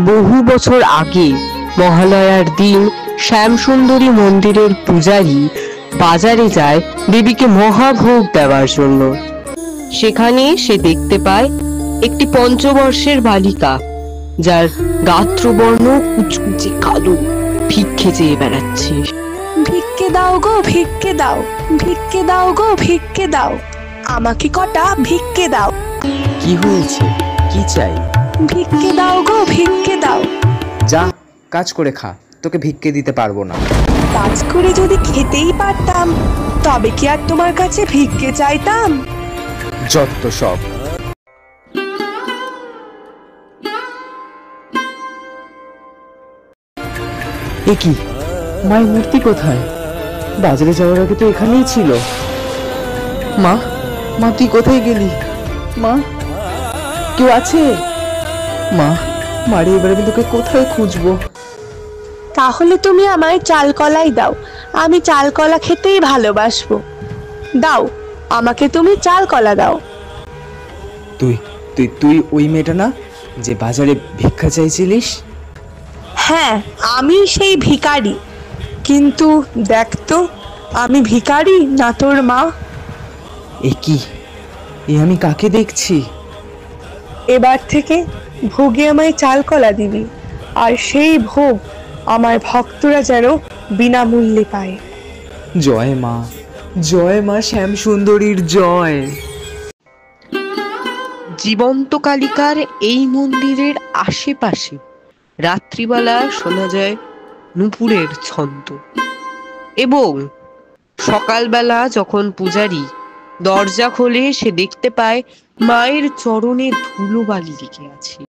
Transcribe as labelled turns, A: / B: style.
A: বহু বছর আগে মহালয়ার দিন শ্যামসুন্দরী মন্দিরের পূজারী বাজারে যায় দেবীকে মহাভোগ দেওয়ার জন্য। সেখানে সে দেখতে পায় একটি পঞ্চবর্ষের বালিকা, যার গাত্রবর্ণ কুচকুচে কালো, ভিক্ষে চেয়ে বেড়াচ্ছে।
B: ভিক্ষে দাও গো, ভিক্ষে দাও, ভিক্ষে দাও গো, ভিক্ষে দাও, আমাকে কটা ভিক্ষে দাও।
C: কি হয়েছে, কি চাই?
B: ভিক্ষে দাও গো, ভিক্ষে দাও।
C: যা কাজ করে খা, তোকে ভিক্ষে দিতে পারবো না।
B: কাজ করে যদি খেতেই পারতাম তবে কি আর তোমার কাছে ভিক্ষে চাইতাম?
C: যত সব। এ কি, মায়ের মূর্তি কোথায়? বাজারে যাওয়ার আগে তো এখানেই ছিল। মা, মা তুই কোথায় গেলি? মা, কেউ আছে? মা, মারে এবারে আমি তোকে কোথায় খুঁজবো?
B: তাহলে তুমি আমায় চাল কলাই দাও, আমি চাল কলা খেতেই ভালোবাসবো। দাও, আমাকে তুমি চাল কলা দাও।
C: তুই তুই তুই ওই মেয়েটা না যে বাজারে ভিক্ষা চাইছিলিস?
B: হ্যাঁ, আমি সেই ভিখারি। কিন্তু দেখ তো, আমি ভিখারি না তোর মা।
C: এ কি, এ আমি কাকে দেখছি?
B: এবার থেকে ভোগে আমায় চাল কলা দিবি, আর সেই ভোগ আমার ভক্তরা যেন বিনামূল্যে পায়।
C: জয় মা, জয় মা শ্যামসুন্দরীর জয়।
A: জীবন্ত কালিকার এই মন্দিরের আশেপাশে রাত্রিবেলা শোনা যায় নূপুরের ছন্দ, এবং সকালবেলা যখন পূজারী দরজা খোলে সে দেখতে পায় মায়ের চরণে ধুলোবালি লেগে আছে।